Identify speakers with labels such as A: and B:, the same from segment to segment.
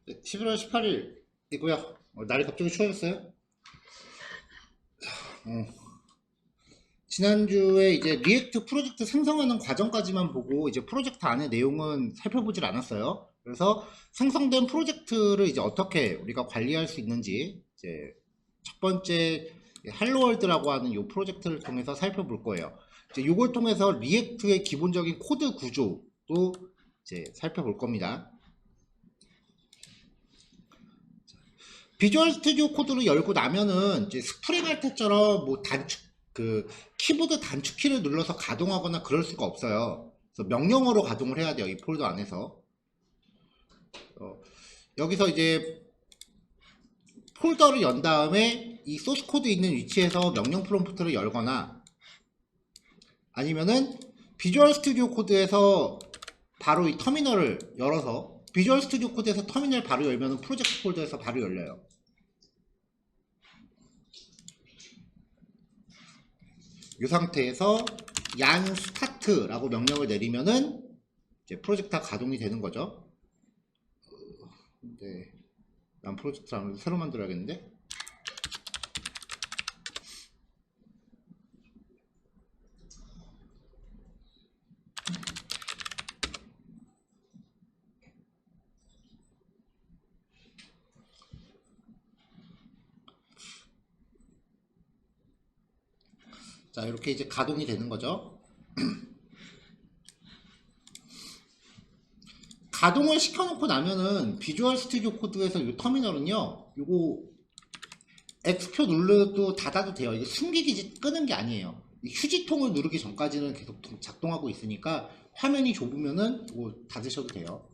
A: 11월 18일이고요. 날이 갑자기 추워졌어요. 지난주에 이제 리액트 프로젝트 생성하는 과정까지만 보고 이제 프로젝트 안의 내용은 살펴보질 않았어요. 그래서 생성된 프로젝트를 이제 어떻게 우리가 관리할 수 있는지 이제 첫 번째 헬로월드라고 하는 이 프로젝트를 통해서 살펴볼 거예요. 이제 이걸 통해서 리액트의 기본적인 코드 구조도 이제 살펴볼 겁니다. 비주얼 스튜디오 코드를 열고 나면은 이제 스프링 할 때처럼 뭐 단축 키보드 단축키를 눌러서 가동하거나 그럴 수가 없어요. 그래서 명령어로 가동을 해야 돼요. 이 폴더 안에서. 여기서 이제 폴더를 연 다음에 이 소스 코드 있는 위치에서 명령 프롬프트를 열거나 아니면은 비주얼 스튜디오 코드에서 바로 이 터미널을 열어서 비주얼 스튜디오 코드에서 터미널 바로 열면은 프로젝트 폴더에서 바로 열려요. 이 상태에서 얀 스타트라고 명령을 내리면은 이제 프로젝트가 가동이 되는 거죠. 네, 난 프로젝트를 아무래도 새로 만들어야겠는데. 자, 이렇게 이제 가동이 되는 거죠. 가동을 시켜놓고 나면은 비주얼 스튜디오 코드에서 이 터미널은요, 요거 X표 눌러도 닫아도 돼요. 이게 숨기기 끄는 게 아니에요. 이 휴지통을 누르기 전까지는 계속 작동하고 있으니까 화면이 좁으면은 이거 닫으셔도 돼요.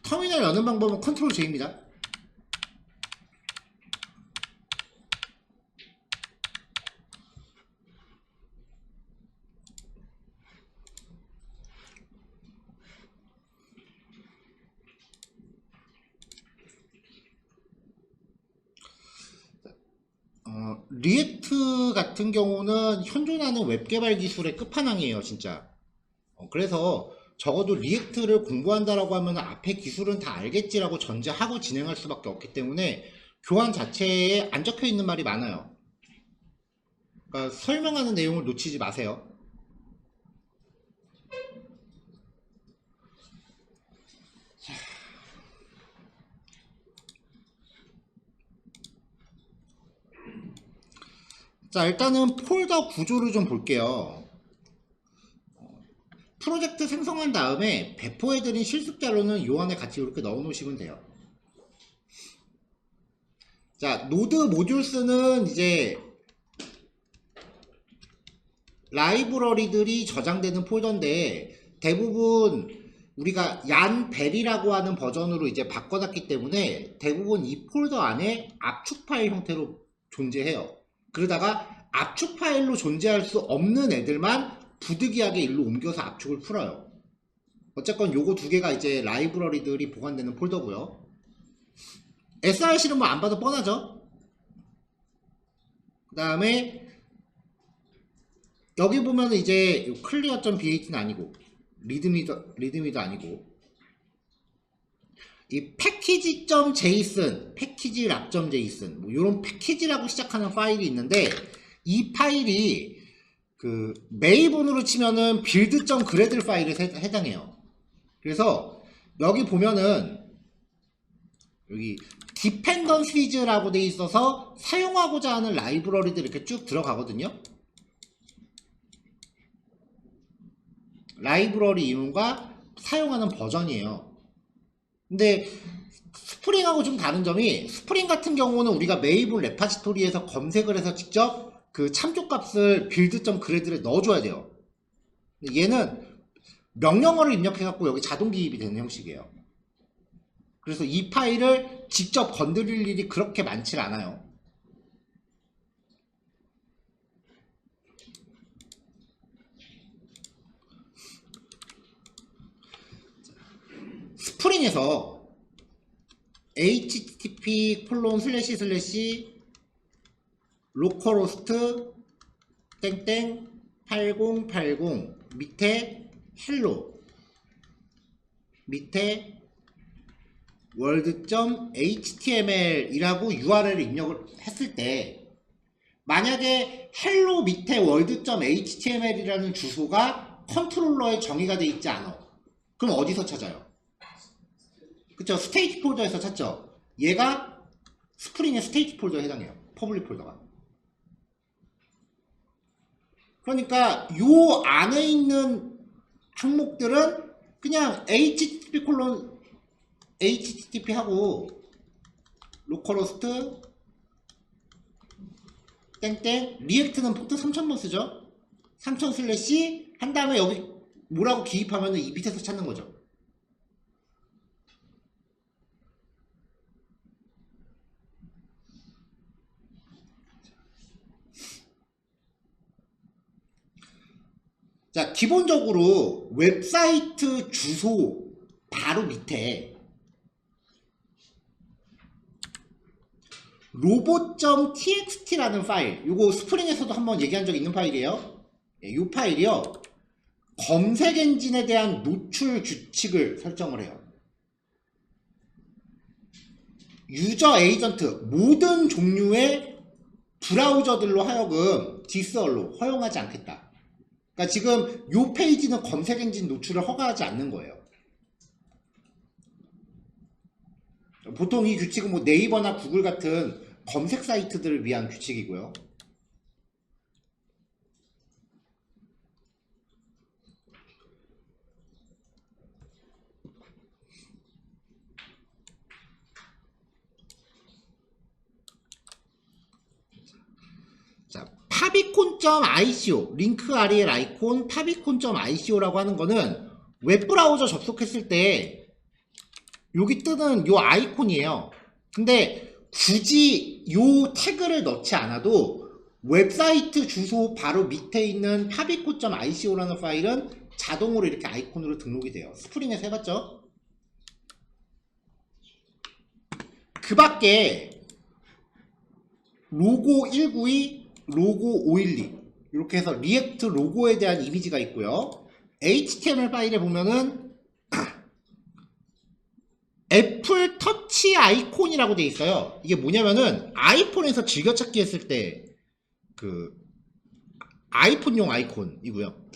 A: 터미널 여는 방법은 컨트롤 J입니다. 리액트 같은 경우는 현존하는 웹 개발 기술의 끝판왕이에요, 진짜. 그래서 적어도 리액트를 공부한다라고 하면 앞에 기술은 다 알겠지라고 전제하고 진행할 수밖에 없기 때문에 교환 자체에 안 적혀 있는 말이 많아요. 그러니까 설명하는 내용을 놓치지 마세요. 자, 일단은 폴더 구조를 좀 볼게요. 프로젝트 생성한 다음에 배포해드린 실습 자료는 요 안에 같이 이렇게 넣어 놓으시면 돼요. 자, 노드 모듈스는 이제 라이브러리들이 저장되는 폴더인데 대부분 우리가 얀벨이라고 하는 버전으로 이제 바꿔놨기 때문에 대부분 이 폴더 안에 압축 파일 형태로 존재해요. 그러다가 압축 파일로 존재할 수 없는 애들만 부득이하게 일로 옮겨서 압축을 풀어요. 어쨌건 요거 두 개가 이제 라이브러리들이 보관되는 폴더고요. SRC는 뭐 안 봐도 뻔하죠. 그 다음에 여기 보면 이제 클리어.bat는 아니고 리드미도 아니고 이 패키지.json, 패키지.락.json 뭐 이런 패키지라고 시작하는 파일이 있는데 이 파일이 그 메이본으로 치면은 build.gradle 파일에 해당해요. 그래서 여기 보면은 여기 dependencies라고 돼 있어서 사용하고자 하는 라이브러리들 이렇게 쭉 들어가거든요. 라이브러리 이름과 사용하는 버전이에요. 근데 스프링하고 좀 다른 점이 스프링 같은 경우는 우리가 메이블 레파지토리에서 검색을 해서 직접 그 참조값을 build.gradle에 넣어줘야 돼요. 얘는 명령어를 입력해갖고 여기 자동 기입이 되는 형식이에요. 그래서 이 파일을 직접 건드릴 일이 그렇게 많지 않아요. 스프링에서 http:// localhost 땡땡 8080 밑에 hello 밑에 world.html이라고 URL을 입력을 했을 때 만약에 hello 밑에 world.html이라는 주소가 컨트롤러에 정의가 돼 있지 않아. 그럼 어디서 찾아요? 그쵸? 스테이트 폴더에서 찾죠? 얘가 스프링의 스테이트 폴더에 해당해요. 퍼블릭 폴더가. 그러니까 요 안에 있는 항목들은 그냥 http 하고 로컬호스트 땡땡 리액트는 포트 3000번 쓰죠. 3000 슬래시 한 다음에 여기 뭐라고 기입하면 이 밑에서 찾는 거죠. 자, 기본적으로 웹사이트 주소 바로 밑에 robot.txt라는 파일, 요거 스프링에서도 한번 얘기한 적 있는 파일이에요. 이 파일이요, 검색 엔진에 대한 노출 규칙을 설정을 해요. 유저 에이전트 모든 종류의 브라우저들로 하여금 디스얼로 허용하지 않겠다. 그러니까 지금 이 페이지는 검색 엔진 노출을 허가하지 않는 거예요. 보통 이 규칙은 뭐 네이버나 구글 같은 검색 사이트들을 위한 규칙이고요. 자, 파비콘.ico 링크 rel 아이콘 파비콘.ico라고 하는 거는 웹브라우저 접속했을 때 여기 뜨는 요 아이콘이에요. 근데 굳이 요 태그를 넣지 않아도 웹사이트 주소 바로 밑에 있는 파비콘.ico라는 파일은 자동으로 이렇게 아이콘으로 등록이 돼요. 스프링에서 해봤죠? 그 밖에 로고 192, 로고 512 이렇게 해서 리액트 로고에 대한 이미지가 있고요. HTML 파일에 보면은 애플 터치 아이콘이라고 돼 있어요. 이게 뭐냐면은 아이폰에서 즐겨찾기 했을 때 그 아이폰용 아이콘이고요.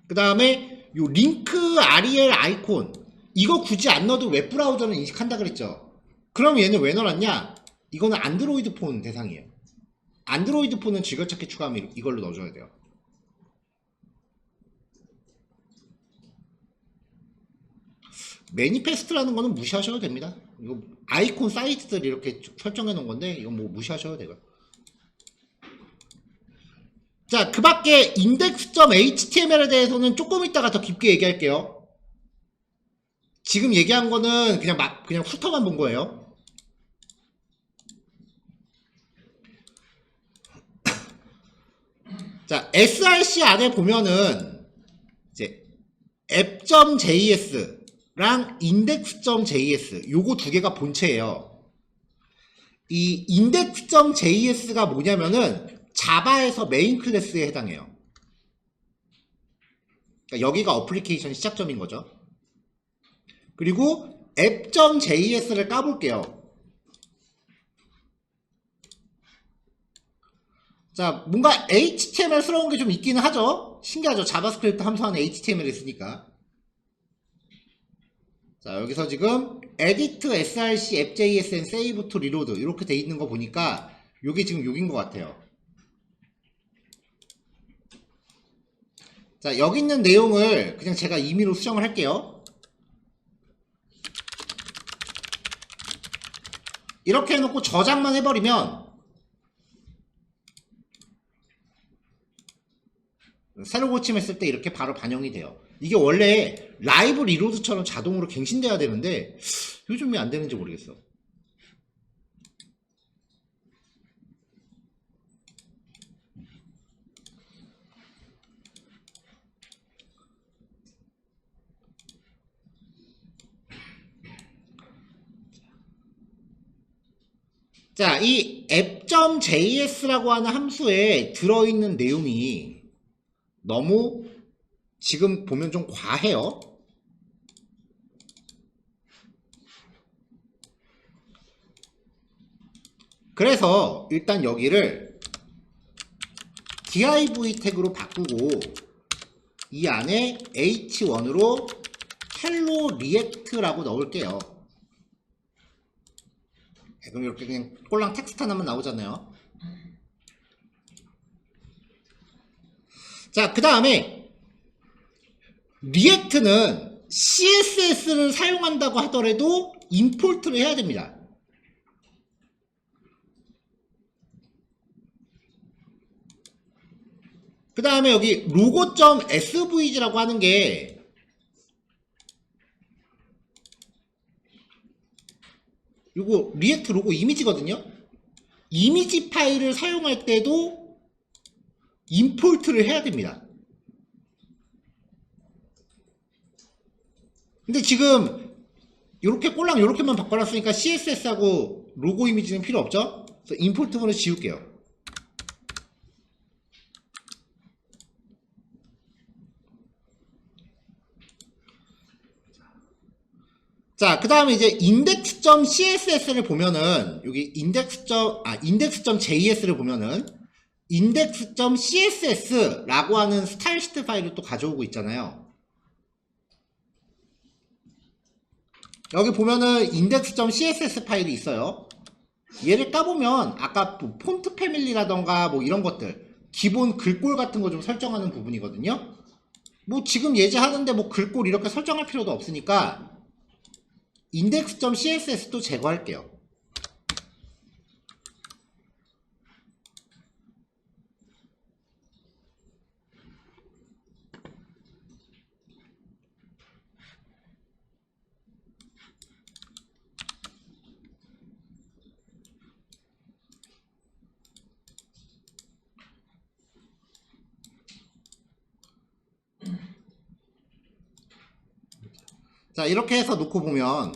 A: 그 다음에 요 링크 rel 아이콘 이거 굳이 안 넣어도 웹브라우저는 인식한다 그랬죠. 그럼 얘는 왜 넣어놨냐? 이거는 안드로이드 폰 대상이에요. 안드로이드 폰은 즐겨찾기 추가하면 이걸로 넣어줘야 돼요. 매니페스트라는 거는 무시하셔도 됩니다. 이거 아이콘 사이트들 이렇게 설정해 놓은 건데 이건 뭐 무시하셔도 돼요. 자, 그 밖에 index.html에 대해서는 조금 이따가 더 깊게 얘기할게요. 지금 얘기한 거는 그냥 훑어만 본 거예요. 자, src 안에 보면은 이제 app.js랑 index.js 요거 두 개가 본체예요. 이 index.js가 뭐냐면은 자바에서 메인 클래스에 해당해요. 그러니까 여기가 어플리케이션 시작점인 거죠. 그리고 app.js를 까볼게요. 자, 뭔가 HTML스러운 게 좀 있기는 하죠. 신기하죠. 자바스크립트 함수 안에 HTML이 있으니까. 자, 여기서 지금 edit src app.js and save to reload 이렇게 돼 있는 거 보니까 요게 지금 여긴 것 같아요. 자, 여기 있는 내용을 그냥 제가 임의로 수정을 할게요. 이렇게 해놓고 저장만 해버리면 새로 고침했을 때 이렇게 바로 반영이 돼요. 이게 원래 라이브 리로드처럼 자동으로 갱신돼야 되는데 요즘 왜 안 되는지 모르겠어. 자, 이 app.js라고 하는 함수에 들어있는 내용이 너무 지금 보면 좀 과해요. 그래서 일단 여기를 div 태그로 바꾸고 이 안에 h1으로 hello react라고 넣을게요. 그럼 이렇게 그냥 꼴랑 텍스트 하나만 나오잖아요. 자, 그 다음에 리액트는 CSS를 사용한다고 하더라도 임포트를 해야 됩니다. 그 다음에 여기 logo.svg라고 하는 게 요거 리액트 로고 이미지거든요. 이미지 파일을 사용할 때도 임포트를 해야 됩니다. 근데 지금 요렇게 꼴랑 요렇게만 바꿔놨으니까 CSS하고 로고 이미지는 필요 없죠? 그래서 임포트 부분을 지울게요. 자, 그 다음에 이제 index.css를 보면은, 여기 index.js를 보면은, index.css라고 하는 스타일시트 파일을 또 가져오고 있잖아요. 여기 보면은 index.css 파일이 있어요. 얘를 까보면, 아까 뭐 폰트 패밀리라던가 뭐 이런 것들, 기본 글꼴 같은 거 좀 설정하는 부분이거든요. 뭐 지금 예제하는데 뭐 글꼴 이렇게 설정할 필요도 없으니까, index.css도 제거할게요. 자, 이렇게 해서 놓고 보면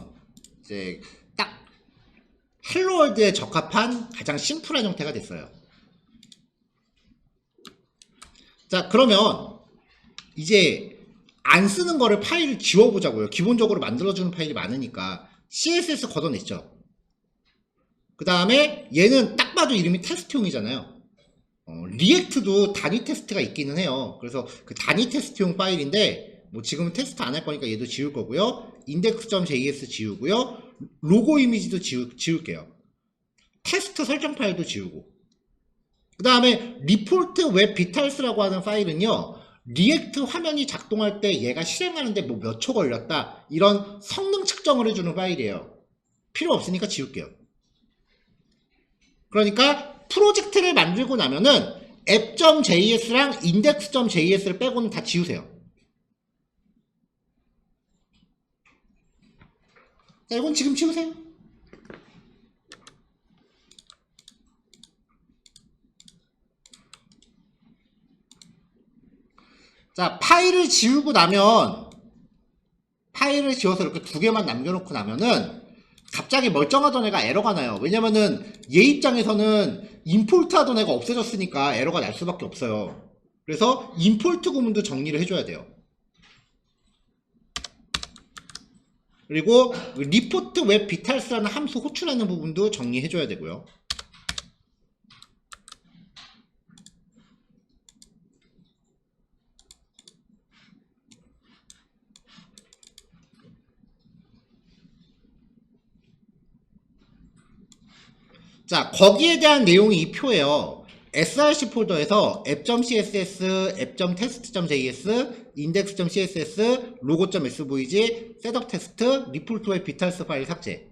A: 이제 딱 헬로월드에 적합한 가장 심플한 형태가 됐어요. 자, 그러면 이제 안 쓰는 거를 파일을 지워보자고요. 기본적으로 만들어주는 파일이 많으니까. CSS 걷어냈죠. 그 다음에 얘는 딱 봐도 이름이 테스트용이잖아요. 리액트도 단위 테스트가 있기는 해요. 그래서 그 단위 테스트용 파일인데 뭐 지금은 테스트 안 할 거니까 얘도 지울 거고요. index.js 지우고요. 로고 이미지도 지울게요. 테스트 설정 파일도 지우고. 그 다음에 리포트 웹 비탈스라고 하는 파일은요. 리액트 화면이 작동할 때 얘가 실행하는데 뭐 몇 초 걸렸다. 이런 성능 측정을 해주는 파일이에요. 필요 없으니까 지울게요. 그러니까 프로젝트를 만들고 나면은 app.js랑 index.js를 빼고는 다 지우세요. 자, 이건 지금 지우세요. 자, 파일을 지우고 나면, 파일을 지워서 이렇게 두 개만 남겨놓고 나면은 갑자기 멀쩡하던 애가 에러가 나요. 왜냐면은 얘 입장에서는 임포트 하던 애가 없어졌으니까 에러가 날 수밖에 없어요. 그래서 임포트 구문도 정리를 해줘야 돼요. 그리고 리포트 웹 비탈스라는 함수 호출하는 부분도 정리해줘야 되고요. 자, 거기에 대한 내용이 이 표예요. src 폴더에서 app.css, app.test.js, index.css, logo.svg, setup.test, report 웹 비탈스 파일 삭제.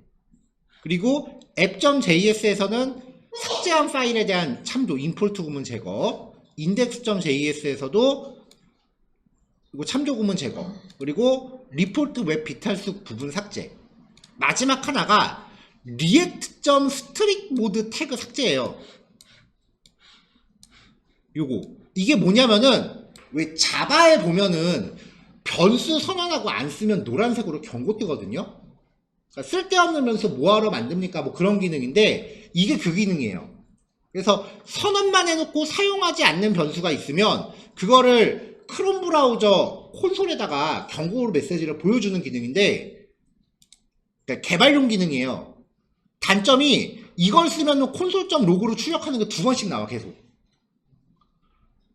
A: 그리고 app.js에서는 삭제한 파일에 대한 참조, 임포트 구문 제거, index.js에서도 그리고 참조 구문 제거, 그리고 리포트 웹 비탈수 부분 삭제. 마지막 하나가 react.strict 태그 삭제예요. 요거 이게 뭐냐면은 왜 자바에 보면은 변수 선언하고 안 쓰면 노란색으로 경고 뜨거든요. 그러니까 쓸데없는 변수 뭐하러 만듭니까? 뭐 그런 기능인데 이게 그 기능이에요. 그래서 선언만 해놓고 사용하지 않는 변수가 있으면 그거를 크롬 브라우저 콘솔에다가 경고로 메시지를 보여주는 기능인데, 그러니까 개발용 기능이에요. 단점이 이걸 쓰면 콘솔.log로 로그로 출력하는 게 2번씩 나와 계속.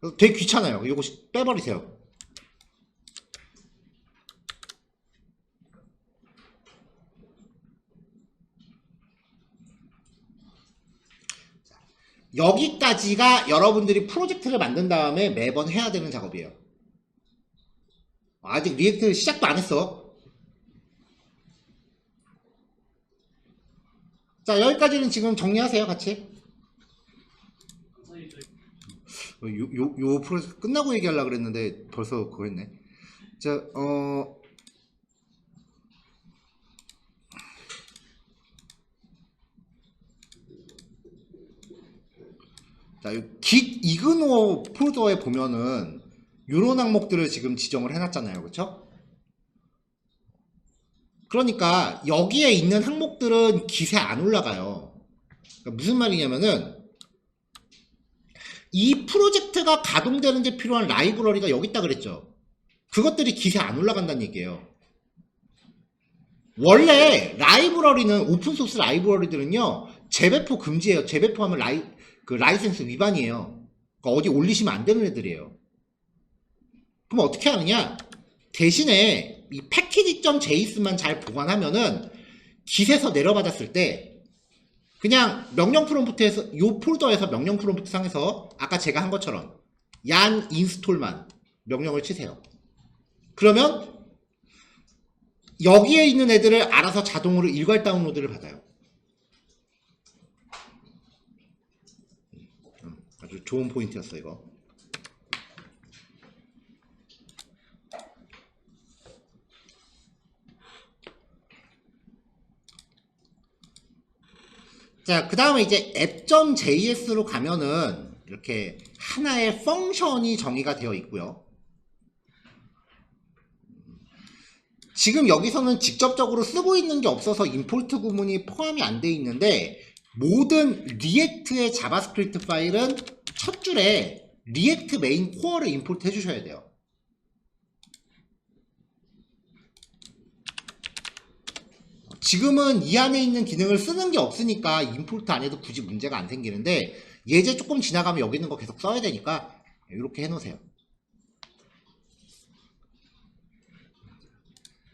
A: 그래서 되게 귀찮아요. 이거 빼버리세요. 여기까지가 여러분들이 프로젝트를 만든 다음에 매번 해야 되는 작업이에요. 아직 리액트 시작도 안 했어. 자, 여기까지는 지금 정리하세요, 같이. 요 프로젝트 끝나고 얘기하려고 그랬는데 벌써 그거 했네. 자, 자, git 이그노 폴더에 보면은 요런 항목들을 지금 지정을 해놨잖아요. 그쵸? 그러니까 여기에 있는 항목들은 git에 안 올라가요. 그러니까 무슨 말이냐면은 이 프로젝트가 가동되는 데 필요한 라이브러리가 여기 있다 그랬죠. 그것들이 git에 안 올라간다는 얘기예요. 원래 라이브러리는 오픈소스 라이브러리들은요 재배포 금지예요. 재배포하면 라이센스 위반이에요. 그러니까 어디 올리시면 안 되는 애들이에요. 그럼 어떻게 하느냐? 대신에 이 패키지.js만 잘 보관하면은 git에서 내려받았을 때 그냥 명령 프롬프트에서 요 폴더에서 명령 프롬프트 상에서 아까 제가 한 것처럼 yan 인스톨만 명령을 치세요. 그러면 여기에 있는 애들을 알아서 자동으로 일괄 다운로드를 받아요. 아주 좋은 포인트였어 이거. 자, 그 다음에 이제 app.js로 가면은 이렇게 하나의 펑션이 정의가 되어 있고요. 지금 여기서는 직접적으로 쓰고 있는 게 없어서 임포트 구문이 포함이 안 돼 있는데 모든 리액트의 자바스크립트 파일은 첫 줄에 리액트 메인 코어를 임포트 해주셔야 돼요. 지금은 이 안에 있는 기능을 쓰는 게 없으니까 임포트 안 해도 굳이 문제가 안 생기는데 예제 조금 지나가면 여기 있는 거 계속 써야 되니까 이렇게 해놓으세요.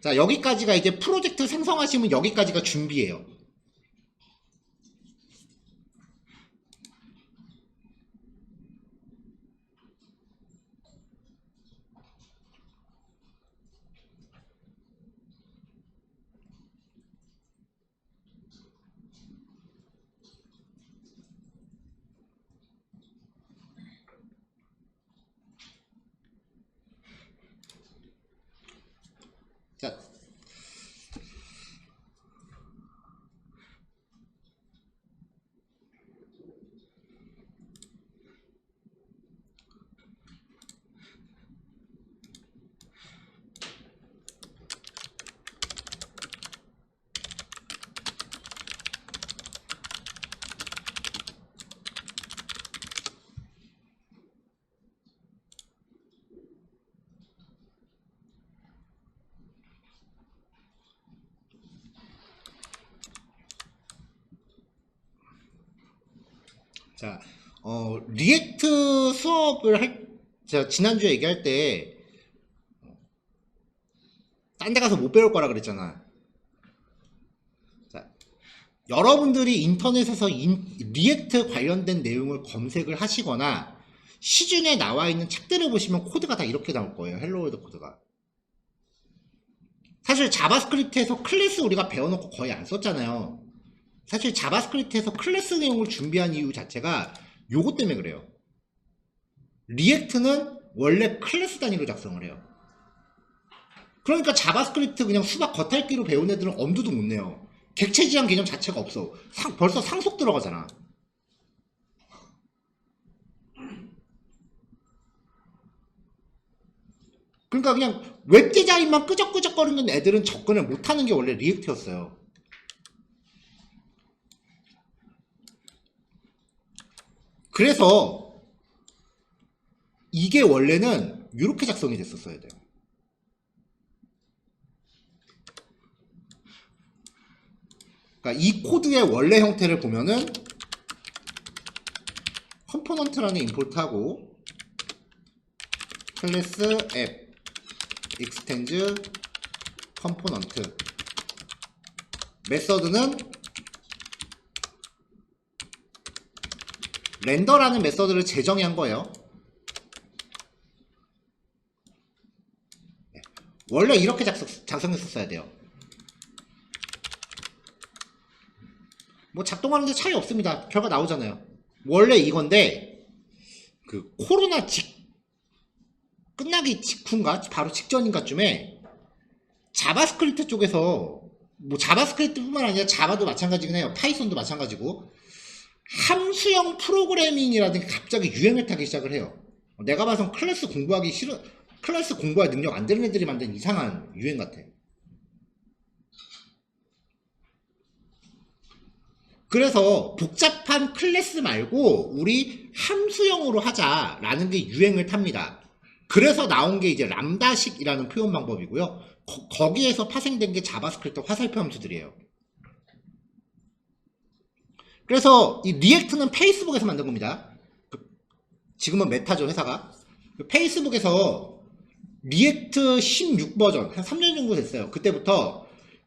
A: 자, 여기까지가 이제 프로젝트 생성하시면 여기까지가 준비예요. 자, 자, 리액트 수업을 제가 지난주에 얘기할 때 딴 데 가서 못 배울 거라 그랬잖아. 자, 여러분들이 인터넷에서 리액트 관련된 내용을 검색을 하시거나 시중에 나와 있는 책들을 보시면 코드가 다 이렇게 나올 거예요. 헬로월드 코드가. 사실 자바스크립트에서 클래스 우리가 배워놓고 거의 안 썼잖아요. 사실 자바스크립트에서 클래스 내용을 준비한 이유 자체가 요것 때문에 그래요. 리액트는 원래 클래스 단위로 작성을 해요. 그러니까 자바스크립트 그냥 수박 겉핥기로 배운 애들은 엄두도 못 내요. 객체 지향 개념 자체가 없어. 벌써 상속 들어가잖아. 그러니까 그냥 웹 디자인만 끄적끄적거리는 애들은 접근을 못하는 게 원래 리액트였어요. 그래서 이게 원래는 이렇게 작성이 됐었어야 돼요. 그러니까 이 코드의 원래 형태를 보면은 컴포넌트라는 임포트하고 클래스 앱 익스텐즈 컴포넌트 메서드는 렌더라는 메서드를 재정의한 거예요. 원래 이렇게 작성했었어야 돼요. 뭐 작동하는데 차이 없습니다. 결과 나오잖아요. 원래 이건데 그 코로나 끝나기 직후인가 바로 직전인가 쯤에 자바스크립트 쪽에서 뭐 자바스크립트뿐만 아니라 자바도 마찬가지긴 해요. 파이썬도 마찬가지고 함수형 프로그래밍이라는 게 갑자기 유행을 타기 시작을 해요. 내가 봐선 클래스 공부하기 싫은 클래스 공부할 능력 안 되는 애들이 만든 이상한 유행 같아. 그래서 복잡한 클래스 말고 우리 함수형으로 하자라는 게 유행을 탑니다. 그래서 나온 게 이제 람다식이라는 표현 방법이고요. 거기에서 파생된 게 자바스크립트 화살표 함수들이에요. 그래서 이 리액트는 페이스북에서 만든 겁니다. 지금은 메타죠, 회사가. 페이스북에서 리액트 16 버전 한 3년 정도 됐어요. 그때부터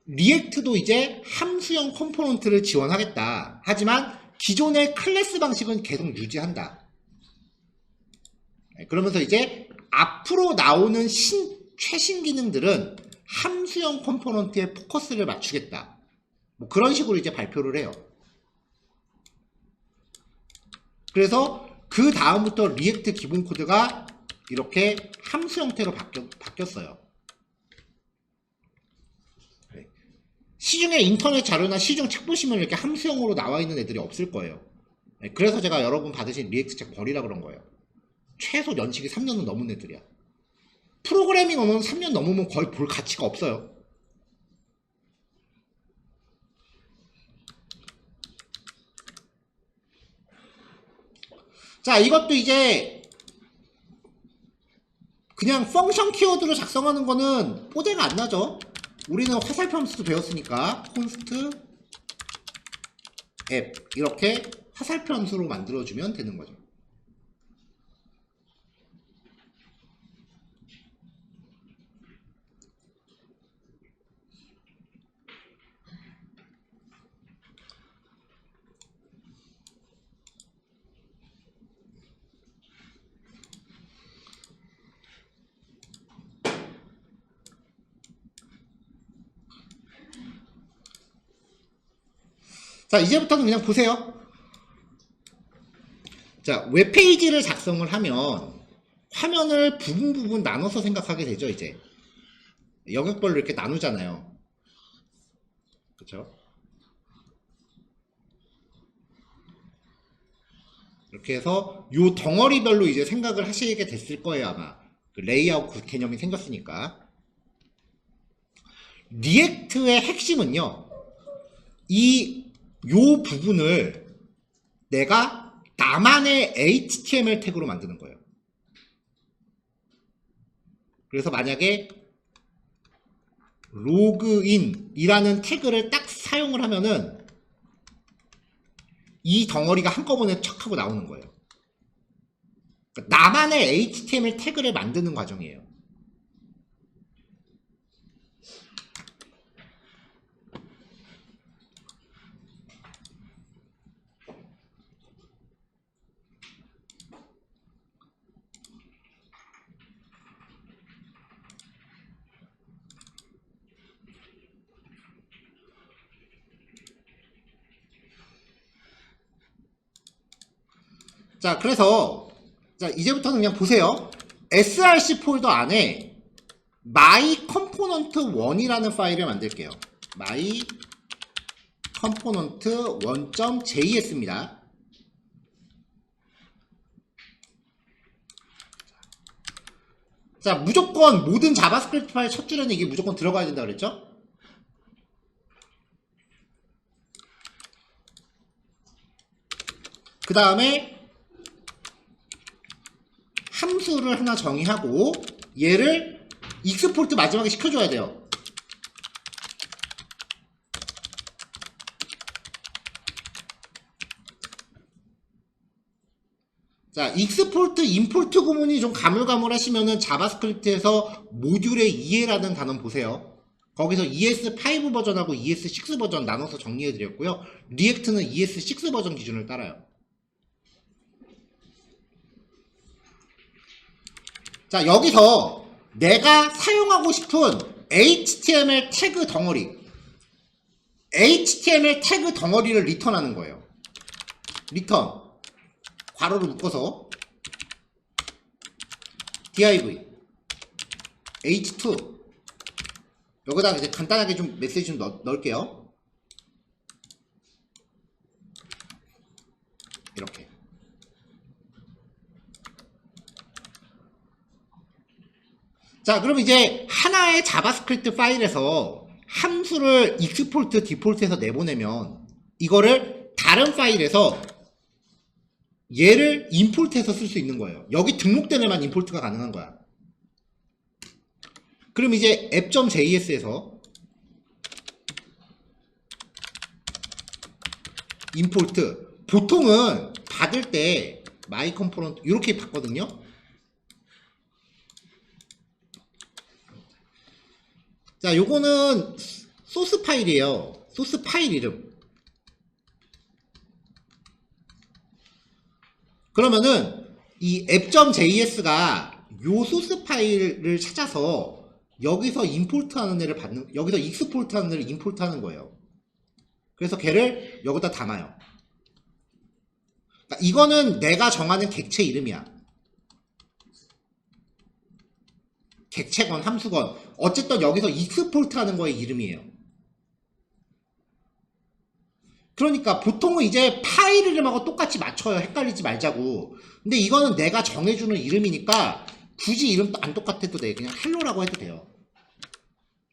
A: 리액트도 이제 함수형 컴포넌트를 지원하겠다. 하지만 기존의 클래스 방식은 계속 유지한다. 그러면서 이제 앞으로 나오는 최신 기능들은 함수형 컴포넌트에 포커스를 맞추겠다. 뭐 그런 식으로 이제 발표를 해요. 그래서 그 다음부터 리액트 기본 코드가 이렇게 함수 형태로 바뀌었어요. 시중에 인터넷 자료나 시중 책 보시면 이렇게 함수형으로 나와 있는 애들이 없을 거예요. 그래서 제가 여러분 받으신 리액트 책 버리라 그런 거예요. 최소 연식이 3년은 넘은 애들이야. 프로그래밍 언어는 3년 넘으면 거의 볼 가치가 없어요. 자, 이것도 이제 그냥 펑션 키워드로 작성하는 거는 뽀대가 안 나죠. 우리는 화살표 함수도 배웠으니까 콘스트 앱 이렇게 화살표 함수로 만들어주면 되는 거죠. 자, 이제부터는 그냥 보세요. 자, 웹페이지를 작성을 하면 화면을 부분 나눠서 생각하게 되죠, 이제. 영역별로 이렇게 나누잖아요. 그쵸? 이렇게 해서 요 덩어리별로 이제 생각을 하시게 됐을 거예요, 아마. 그 레이아웃 그 개념이 생겼으니까. 리액트의 핵심은요, 요 부분을 내가 나만의 HTML 태그로 만드는 거예요. 그래서 만약에 로그인이라는 태그를 딱 사용을 하면은 이 덩어리가 한꺼번에 척 하고 나오는 거예요. 그러니까 나만의 HTML 태그를 만드는 과정이에요. 자, 그래서 자, 이제부터는 그냥 보세요. src 폴더 안에 my component 1이라는 파일을 만들게요. my component 1.js입니다. 자, 무조건 모든 자바스크립트 파일 첫 줄에는 이게 무조건 들어가야 된다 그랬죠? 그 다음에 함수를 하나 정의하고 얘를 익스포트 마지막에 시켜줘야 돼요. 자, 익스포트, 임포트 구문이 좀 가물가물하시면은 자바스크립트에서 모듈의 이해라는 단어 보세요. 거기서 ES5 버전하고 ES6 버전 나눠서 정리해드렸고요. 리액트는 ES6 버전 기준을 따라요. 자, 여기서 내가 사용하고 싶은 HTML 태그 덩어리, HTML 태그 덩어리를 리턴하는 거예요. 리턴 괄호로 묶어서 div h2 여기다가 이제 간단하게 좀 메시지 좀 넣을게요. 이렇게. 자, 그럼 이제 하나의 자바스크립트 파일에서 함수를 익스포트 디폴트해서 내보내면 이거를 다른 파일에서 얘를 임포트해서 쓸 수 있는 거예요. 여기 등록된 애만 임포트가 가능한 거야. 그럼 이제 app.js에서 임포트, 보통은 받을 때 my component 이렇게 받거든요. 자, 요거는 소스 파일이에요. 소스 파일 이름. 그러면은 이 app.js가 요 소스 파일을 찾아서 여기서 임포트하는 애를 받는, 여기서 익스포트하는 애를 임포트하는 거예요. 그래서 걔를 여기다 담아요. 그러니까 이거는 내가 정하는 객체 이름이야. 객체건 함수건 어쨌든 여기서 익스포트하는 거의 이름이에요. 그러니까 보통은 이제 파일 이름하고 똑같이 맞춰요. 헷갈리지 말자고. 근데 이거는 내가 정해주는 이름이니까 굳이 이름 안 똑같아도 돼. 그냥 헬로라고 해도 돼요.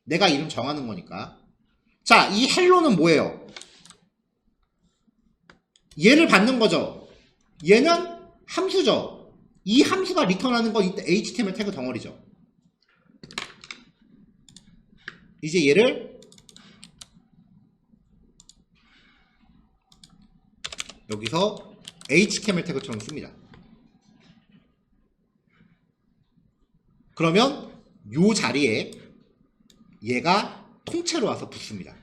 A: 내가 이름 정하는 거니까. 자, 이 헬로는 뭐예요? 얘를 받는 거죠. 얘는 함수죠. 이 함수가 리턴하는 건 HTML 태그 덩어리죠. 이제 얘를 여기서 HTML 태그처럼 씁니다. 그러면 요 자리에 얘가 통째로 와서 붙습니다.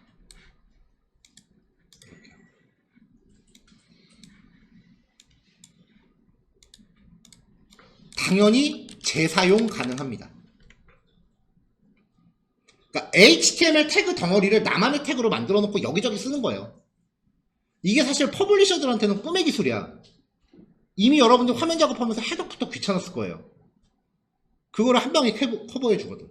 A: 당연히 재사용 가능합니다. 그러니까 HTML 태그 덩어리를 나만의 태그로 만들어 놓고 여기저기 쓰는 거예요. 이게 사실 퍼블리셔들한테는 꿈의 기술이야. 이미 여러분들 화면 작업하면서 해독부터 귀찮았을 거예요. 그거를 한 방에 커버해 주거든.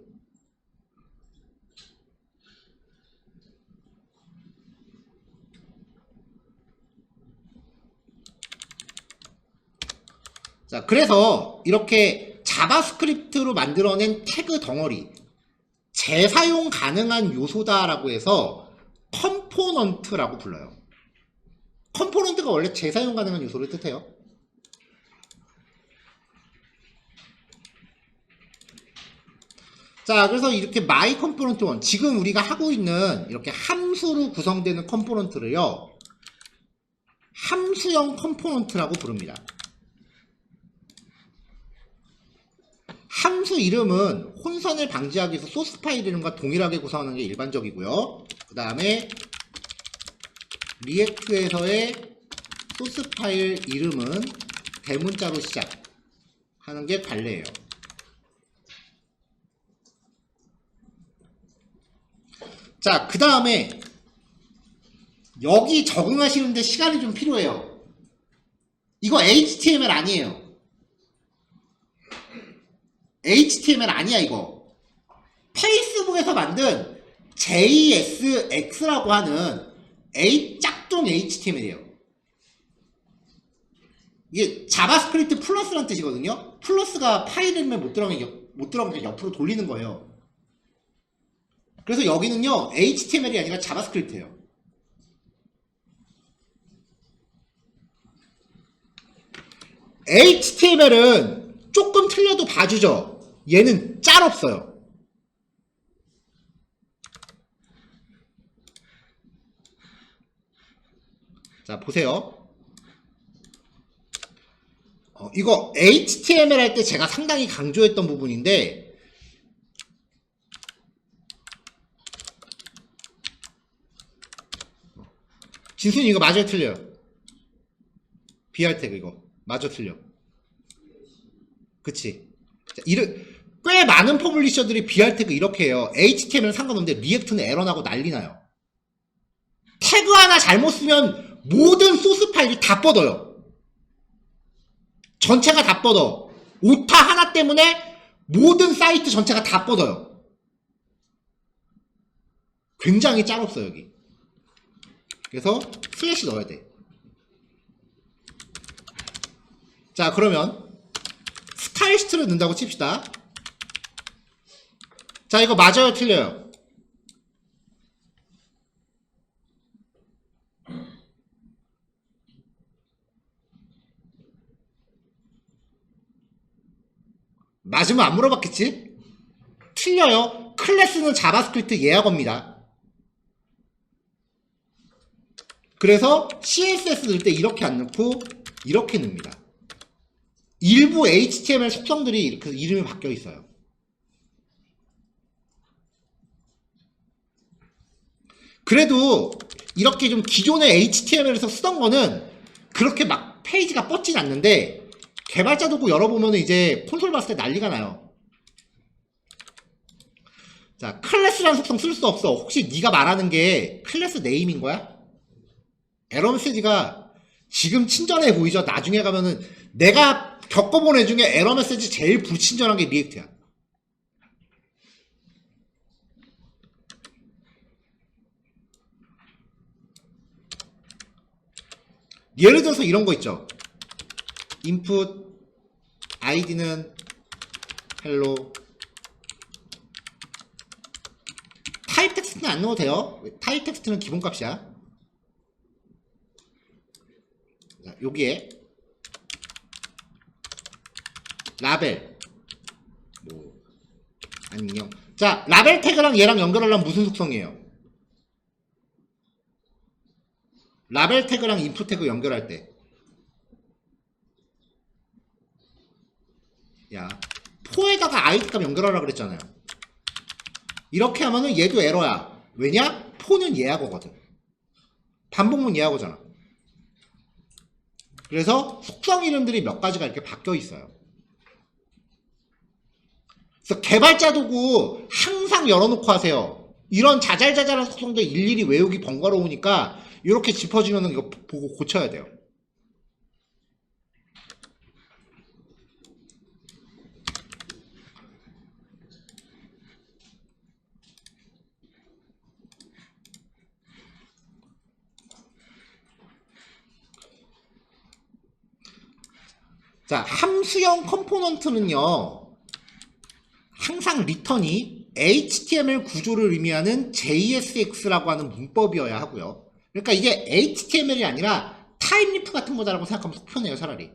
A: 자, 그래서 이렇게 자바스크립트로 만들어낸 태그 덩어리, 재사용 가능한 요소다라고 해서 컴포넌트라고 불러요. 컴포넌트가 원래 재사용 가능한 요소를 뜻해요. 자, 그래서 이렇게 my component 1, 지금 우리가 하고 있는 이렇게 함수로 구성되는 컴포넌트를요, 함수형 컴포넌트라고 부릅니다. 함수 이름은 혼선을 방지하기 위해서 소스 파일 이름과 동일하게 구성하는 게 일반적이고요. 그 다음에 리액트에서의 소스 파일 이름은 대문자로 시작하는 게 관례예요. 자, 그 다음에 여기 적응하시는데 시간이 좀 필요해요. 이거 HTML 아니에요. HTML 아니야 이거. 페이스북에서 만든 JSX라고 하는 짝퉁 HTML이에요. 이게 자바스크립트 플러스라는 뜻이거든요. 플러스가 파일 이름에 못 들어가게 옆으로 돌리는 거예요. 그래서 여기는요 HTML이 아니라 자바스크립트예요. HTML은 조금 틀려도 봐주죠. 얘는 짤 없어요. 자, 보세요. 이거 HTML 할 때 제가 상당히 강조했던 부분인데, 진순이 이거 맞아요, 틀려요? BR 태그 이거 맞아, 틀려? 그치? 자, 꽤 많은 퍼블리셔들이 BR 태그 이렇게 해요. HTML 상관없는데 리액트는 에러나고 난리나요. 태그 하나 잘못 쓰면 모든 소스 파일이 다 뻗어요. 전체가 다 뻗어. 오타 하나 때문에 모든 사이트 전체가 다 뻗어요. 굉장히 짤없어 여기. 그래서 슬래시 넣어야 돼. 자, 그러면 스타일시트를 넣는다고 칩시다. 자, 이거 맞아요, 틀려요? 맞으면 안 물어봤겠지? 틀려요. 클래스는 자바스크립트 예약어입니다. 그래서 CSS 넣을 때 이렇게 안 넣고 이렇게 넣습니다. 일부 HTML 속성들이 이렇게 이름이 바뀌어 있어요. 그래도 이렇게 좀 기존의 HTML에서 쓰던 거는 그렇게 막 페이지가 뻗진 않는데, 개발자 도구 열어보면 이제 콘솔 봤을 때 난리가 나요. 자, 클래스라는 속성 쓸 수 없어. 혹시 네가 말하는 게 클래스 네임인 거야? 에러 메시지가 지금 친절해 보이죠? 나중에 가면은 내가 겪어본 애 중에 에러 메시지 제일 불친절한 게 리액트야. 예를 들어서 이런 거 있죠. input id는 hello. 타입 텍스트는 안 넣어도 돼요. 타입 텍스트는 기본값이야. 자, 여기에 라벨 뭐 안녕. 자, 라벨 태그랑 얘랑 연결하려면 무슨 속성이에요? 라벨 태그랑 인풋 태그 연결할 때, 야, 포에다가 아이디 값 연결하라 그랬잖아요. 이렇게 하면은 얘도 에러야. 왜냐? 포는 예약어거든. 반복문 예약어잖아. 그래서 속성 이름들이 몇 가지가 이렇게 바뀌어 있어요. 그래서 개발자 도구 항상 열어놓고 하세요. 이런 자잘자잘한 속성들 일일이 외우기 번거로우니까 이렇게 짚어주면 이거 보고 고쳐야 돼요. 자, 함수형 컴포넌트는요, 항상 리턴이 HTML 구조를 의미하는 JSX라고 하는 문법이어야 하고요. 그러니까 이게 HTML이 아니라 타입리프 같은 거다라고 생각하면 속 편해요, 차라리.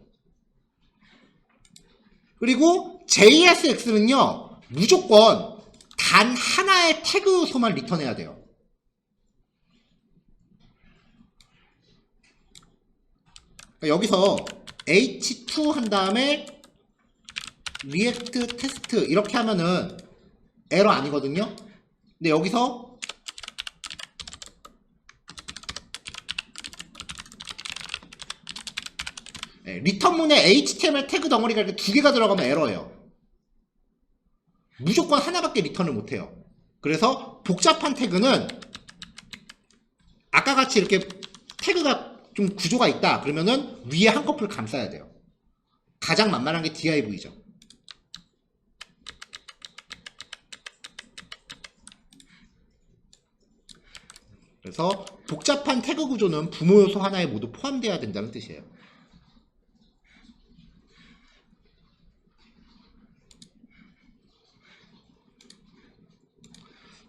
A: 그리고 JSX는요, 무조건 단 하나의 태그 요소만 리턴해야 돼요. 그러니까 여기서 h2 한 다음에 리액트 테스트 이렇게 하면은 에러 아니거든요. 근데 여기서 리턴문에 HTML 태그 덩어리가 이렇게 두 개가 들어가면 에러예요. 무조건 하나밖에 리턴을 못해요. 그래서 복잡한 태그는 아까 같이 이렇게 태그가 좀 구조가 있다 그러면은 위에 한꺼풀 감싸야 돼요. 가장 만만한 게 div죠. 그래서 복잡한 태그 구조는 부모 요소 하나에 모두 포함되어야 된다는 뜻이에요.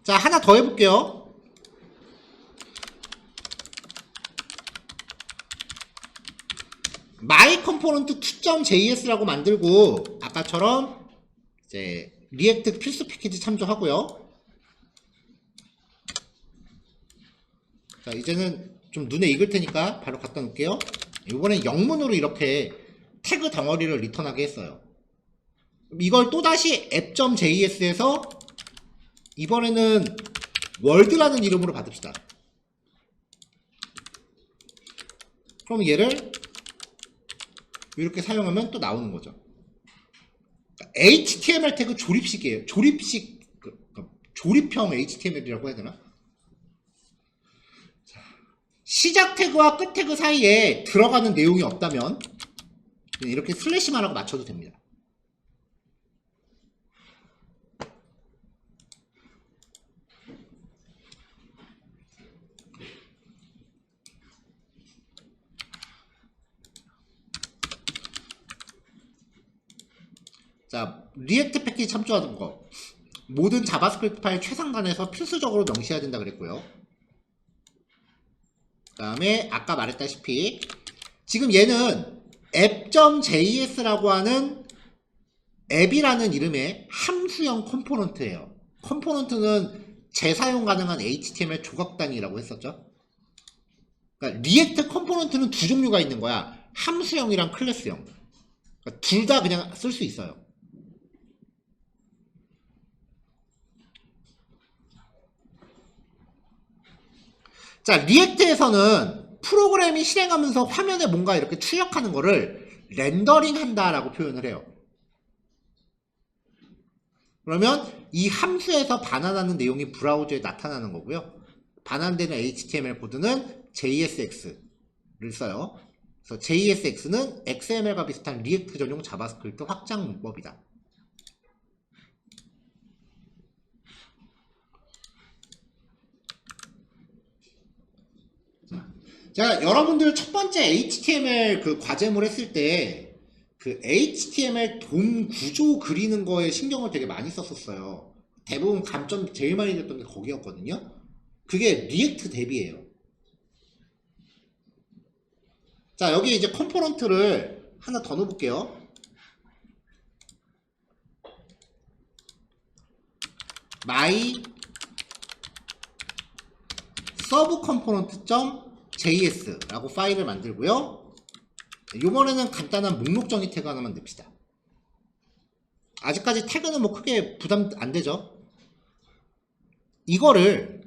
A: 자, 하나 더 해볼게요. my component 2.js라고 만들고 아까 아까처럼 이제 리액트 필수 패키지 참조하고요. 자, 이제는 좀 눈에 익을 테니까 바로 갖다 놓을게요. 이번엔 영문으로 이렇게 태그 덩어리를 리턴하게 했어요. 이걸 또다시 app.js에서 이번에는 월드라는 이름으로 받읍시다. 그럼 얘를 이렇게 사용하면 또 나오는 거죠. HTML 태그 조립식이에요. 조립형 HTML이라고 해야 되나? 시작 태그와 끝 태그 사이에 들어가는 내용이 없다면 이렇게 슬래시만 하고 맞춰도 됩니다. 자, 리액트 패키지 참조하는 거. 모든 자바스크립트 파일 최상단에서 필수적으로 명시해야 된다 그랬고요. 그 다음에 아까 말했다시피 지금 얘는 app.js라고 하는 앱이라는 이름의 함수형 컴포넌트예요. 컴포넌트는 재사용 가능한 HTML 조각 단위라고 했었죠. 그러니까 리액트 컴포넌트는 두 종류가 있는 거야. 함수형이랑 클래스형. 그러니까 둘 다 그냥 쓸 수 있어요. 자, 리액트에서는 프로그램이 실행하면서 화면에 뭔가 이렇게 출력하는 거를 렌더링 한다라고 표현을 해요. 그러면 이 함수에서 반환하는 내용이 브라우저에 나타나는 거고요. 반환되는 HTML 코드는 JSX를 써요. 그래서 JSX는 XML과 비슷한 리액트 전용 자바스크립트 확장 문법이다. 자, 여러분들 첫 번째 HTML 그 과제물 했을 때 그 HTML 돔 구조 그리는 거에 신경을 되게 많이 썼었어요. 대부분 감점 제일 많이 줬던 게 거기였거든요. 그게 리액트 대비예요. 자, 여기 이제 컴포넌트를 하나 더 넣어볼게요. my subcomponent.js라고 파일을 만들고요. 이번에는 간단한 목록 정의 태그 하나만 냅시다. 아직까지 태그는 뭐 크게 부담 안 되죠. 이거를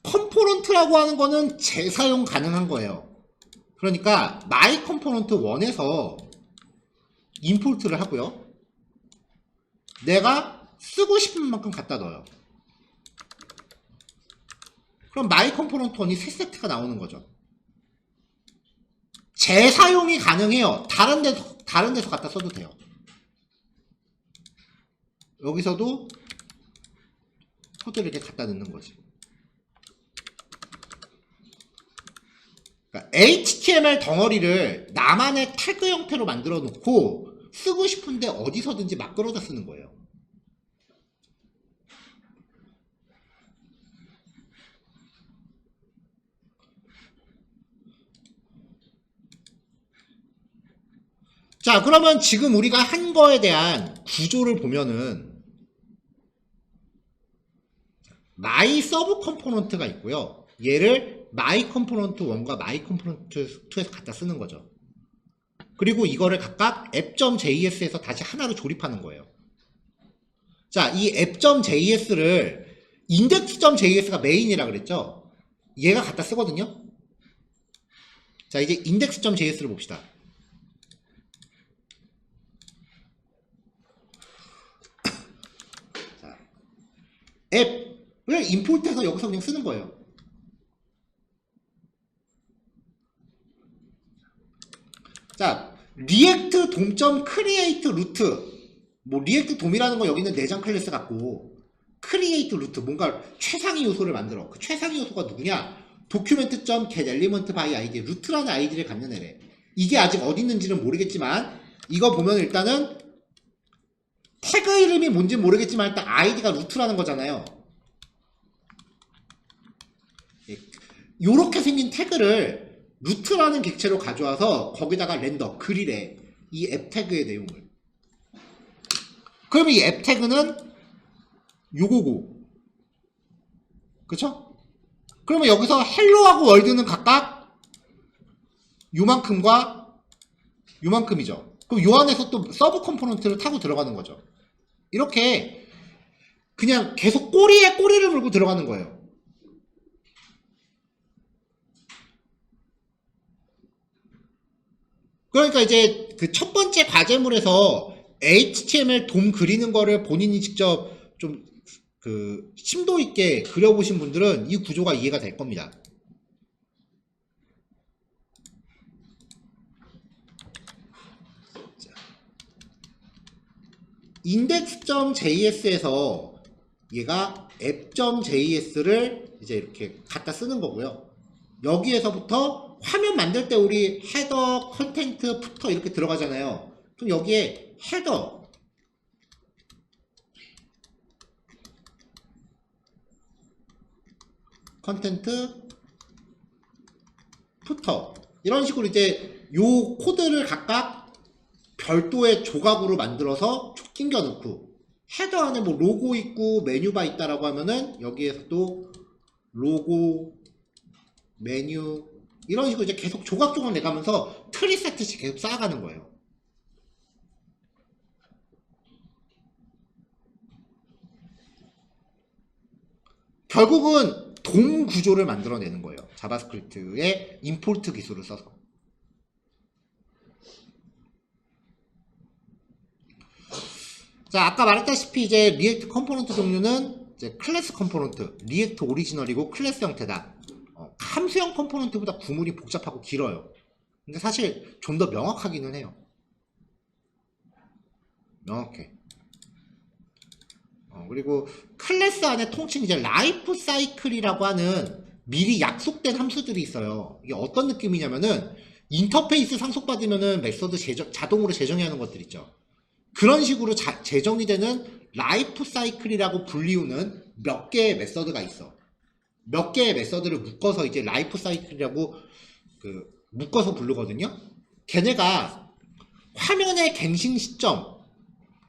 A: 컴포넌트라고 하는 거는 재사용 가능한 거예요. 그러니까 my component 1에서 임포트를 하고요. 내가 쓰고 싶은 만큼 갖다 넣어요. 그럼 my component 1이 새 세트가 나오는 거죠. 재사용이 가능해요. 다른 데서 갖다 써도 돼요. 여기서도 코드를 이렇게 갖다 넣는 거지. 그러니까 HTML 덩어리를 나만의 태그 형태로 만들어 놓고 쓰고 싶은데 어디서든지 막 끌어다 쓰는 거예요. 자, 그러면 지금 우리가 한 거에 대한 구조를 보면은 my sub 컴포넌트가 있고요. 얘를 my component 1과 my component 2에서 갖다 쓰는 거죠. 그리고 이거를 각각 app.js에서 다시 하나로 조립하는 거예요. 자, 이 app.js를 index.js가 메인이라 그랬죠? 얘가 갖다 쓰거든요. 자, 이제 index.js를 봅시다. 자, 앱을 임포트해서 여기서 그냥 쓰는 거예요. 자, 리액트 돔 크리에이트 루트. 뭐 리액트 돔이라는 거 여기는 내장 클래스 같고, 크리에이트 루트, 뭔가 최상위 요소를 만들어. 그 최상위 요소가 누구냐? document.get element by id, 루트라는 아이디를 갖는 애래. 이게 아직 어디 있는지는 모르겠지만, 이거 보면 일단은 태그 이름이 뭔지 모르겠지만 일단 아이디가 루트라는 거잖아요. 요렇게 생긴 태그를 루트라는 객체로 가져와서 거기다가 렌더, 그리래. 이 앱 태그의 내용을. 그러면 이 앱 태그는 요거고. 그쵸? 그러면 여기서 헬로하고 월드는 각각 요만큼과 요만큼이죠. 그럼 요 안에서 또 서브 컴포넌트를 타고 들어가는 거죠. 이렇게 그냥 계속 꼬리에 꼬리를 물고 들어가는 거예요. 그러니까 이제 그 첫 번째 과제물에서 HTML 돔 그리는 거를 본인이 직접 좀 그 심도 있게 그려보신 분들은 이 구조가 이해가 될 겁니다. index.js에서 얘가 app.js를 이제 이렇게 갖다 쓰는 거고요. 여기에서부터 화면 만들 때 우리 헤더, 컨텐트, 부터 이렇게 들어가잖아요. 그럼 여기에 헤더, 컨텐트, 부터 이런 식으로 이제 요 코드를 각각 별도의 조각으로 만들어서 끼겨 넣고 헤더 안에 뭐 로고 있고 메뉴바 있다라고 하면은 여기에서도 로고, 메뉴 이런 식으로 이제 계속 조각조각 내가면서 트리 세트씩 계속 쌓아가는 거예요. 결국은 돔 구조를 만들어내는 거예요. 자바스크립트의 임포트 기술을 써서. 자, 아까 말했다시피 이제 리액트 컴포넌트 종류는 이제 클래스 컴포넌트, 리액트 오리지널이고 클래스 형태다. 함수형 컴포넌트보다 구물이 복잡하고 길어요. 근데 사실 좀 더 명확하기는 해요. 명확해. 그리고 클래스 안에 통칭 이제 라이프 사이클이라고 하는 미리 약속된 함수들이 있어요. 이게 어떤 느낌이냐면은 인터페이스 상속받으면은 메서드 자동으로 재정해야 하는 것들 있죠. 그런 식으로 재정이 되는 라이프 사이클이라고 불리우는 몇 개의 메서드가 있어. 몇 개의 메서드를 묶어서 이제 라이프 사이클이라고 묶어서 부르거든요. 걔네가 화면의 갱신 시점,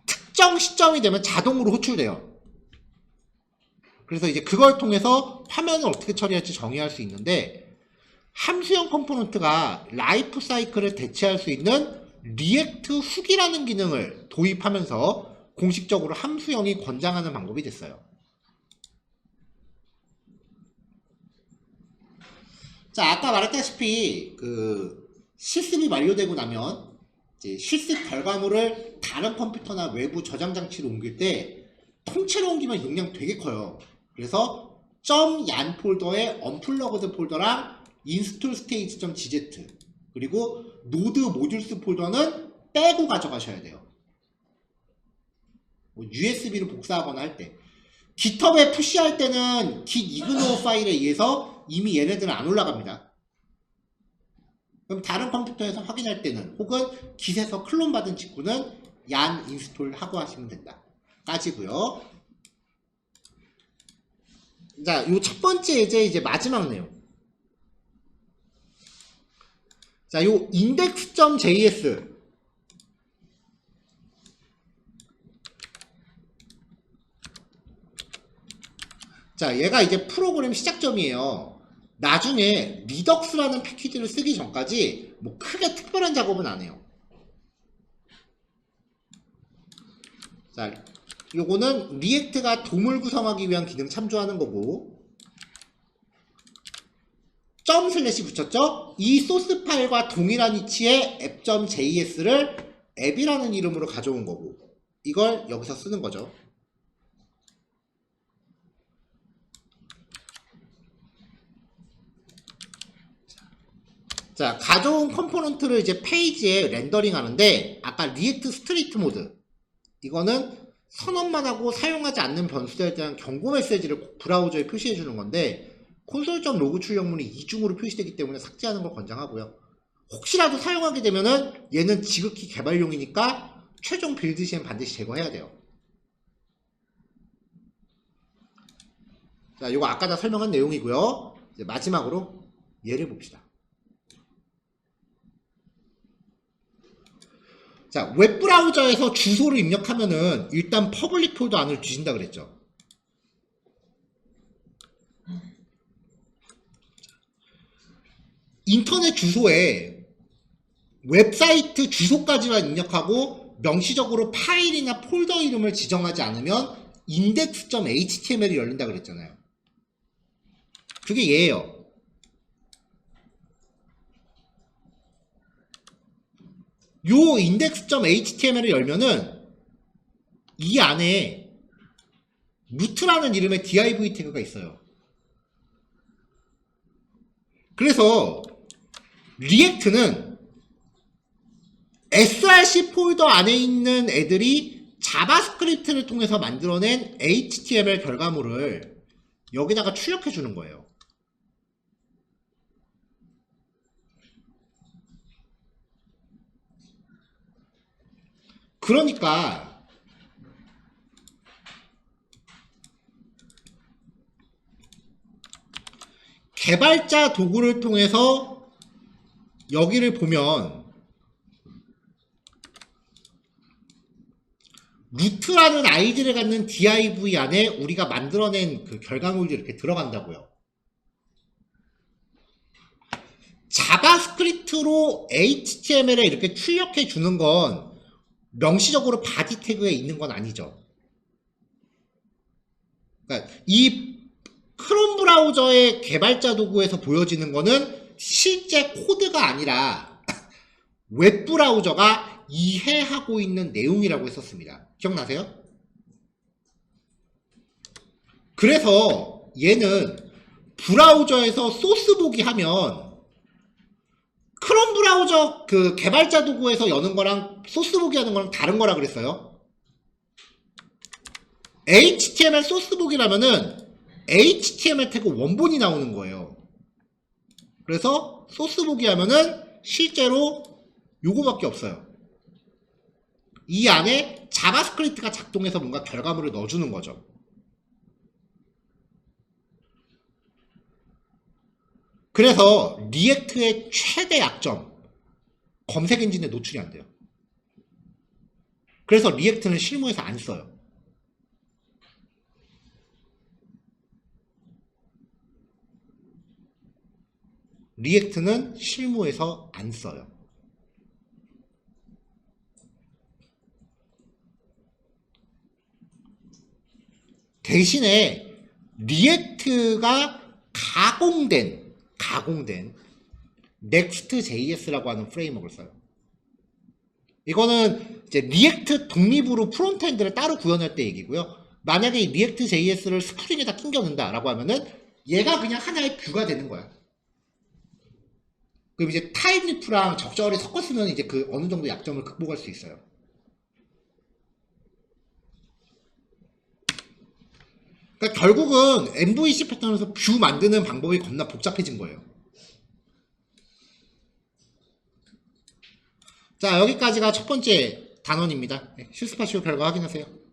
A: 특정 시점이 되면 자동으로 호출돼요. 그래서 이제 그걸 통해서 화면을 어떻게 처리할지 정의할 수 있는데 함수형 컴포넌트가 라이프 사이클을 대체할 수 있는 리액트 훅이라는 기능을 도입하면서 공식적으로 함수형이 권장하는 방법이 됐어요. 자, 아까 말했다시피 실습이 완료되고 나면 이제 실습 결과물을 다른 컴퓨터나 외부 저장 장치로 옮길 때 통째로 옮기면 용량 되게 커요. 그래서 .yan 폴더에 unplugged 폴더랑 install stage.gz 그리고 노드 모듈스 폴더는 빼고 가져가셔야 돼요. USB로 복사하거나 할 때. GitHub에 푸시할 때는 git ignore 파일에 의해서 이미 얘네들은 안 올라갑니다. 그럼 다른 컴퓨터에서 확인할 때는 혹은 git에서 클론 받은 직후는 yan 인스톨 하고 하시면 된다. 까지고요. 자, 요 첫 번째 이제 마지막 내용. 자, 요 index.js 자, 얘가 이제 프로그램 시작점이에요. 나중에 리덕스라는 패키지를 쓰기 전까지 뭐 크게 특별한 작업은 안 해요. 자, 요거는 리액트가 돔을 구성하기 위한 기능 참조하는 거고 점 슬래시 붙였죠? 이 소스 파일과 동일한 위치에 app.js를 앱이라는 이름으로 가져온 거고 이걸 여기서 쓰는 거죠. 자, 가져온 컴포넌트를 이제 페이지에 렌더링 하는데 아까 리액트 스트리트 모드 이거는 선언만 하고 사용하지 않는 변수에 대한 경고 메시지를 브라우저에 표시해 주는 건데 콘솔.로그 출력문이 이중으로 표시되기 때문에 삭제하는 걸 권장하고요. 혹시라도 사용하게 되면은 얘는 지극히 개발용이니까 최종 빌드 시엔 반드시 제거해야 돼요. 자, 이거 아까 다 설명한 내용이고요. 이제 마지막으로 얘를 봅시다. 자, 웹브라우저에서 주소를 입력하면은 일단 퍼블릭 폴더 안을 뒤진다 그랬죠. 인터넷 주소에 웹사이트 주소까지만 입력하고 명시적으로 파일이나 폴더 이름을 지정하지 않으면 index.html이 열린다 그랬잖아요. 그게 얘예요. 요 index.html을 열면은 이 안에 루트라는 이름의 div 태그가 있어요. 그래서 리액트는 src 폴더 안에 있는 애들이 자바스크립트를 통해서 만들어낸 HTML 결과물을 여기다가 출력해 주는 거예요. 그러니까 개발자 도구를 통해서 여기를 보면 루트라는 아이디를 갖는 div 안에 우리가 만들어낸 그 결과물들이 이렇게 들어간다고요. 자바스크립트로 HTML에 이렇게 출력해 주는 건 명시적으로 바디 태그에 있는 건 아니죠. 그러니까 이 크롬 브라우저의 개발자 도구에서 보여지는 거는 실제 코드가 아니라 웹 브라우저가 이해하고 있는 내용이라고 했었습니다. 기억나세요? 그래서 얘는 브라우저에서 소스 보기 하면 크롬 브라우저 그 개발자 도구에서 여는 거랑 소스 보기 하는 거랑 다른 거라 그랬어요. HTML 소스 보기라면은 HTML 태그 원본이 나오는 거예요. 그래서 소스 보기 하면은 실제로 요거밖에 없어요. 이 안에 자바스크립트가 작동해서 뭔가 결과물을 넣어주는 거죠. 그래서 리액트의 최대 약점, 검색 엔진에 노출이 안 돼요. 그래서 리액트는 실무에서 안 써요. 리액트는 실무에서 안 써요. 대신에 리액트가 가공된 Next.js라고 하는 프레임워크를 써요. 이거는 이제 리액트 독립으로 프론트엔드를 따로 구현할 때 얘기고요. 만약에 이 React.js를 스프링에다 끼겨 넣는다라고 하면은 얘가 그냥 하나의 뷰가 되는 거야. 그럼 이제 타입리프랑 적절히 섞어 쓰면 이제 그 어느 정도 약점을 극복할 수 있어요. 그러니까 결국은 MVC 패턴에서 뷰 만드는 방법이 겁나 복잡해진 거예요. 자, 여기까지가 첫 번째 단원입니다. 실습하시고 결과 확인하세요.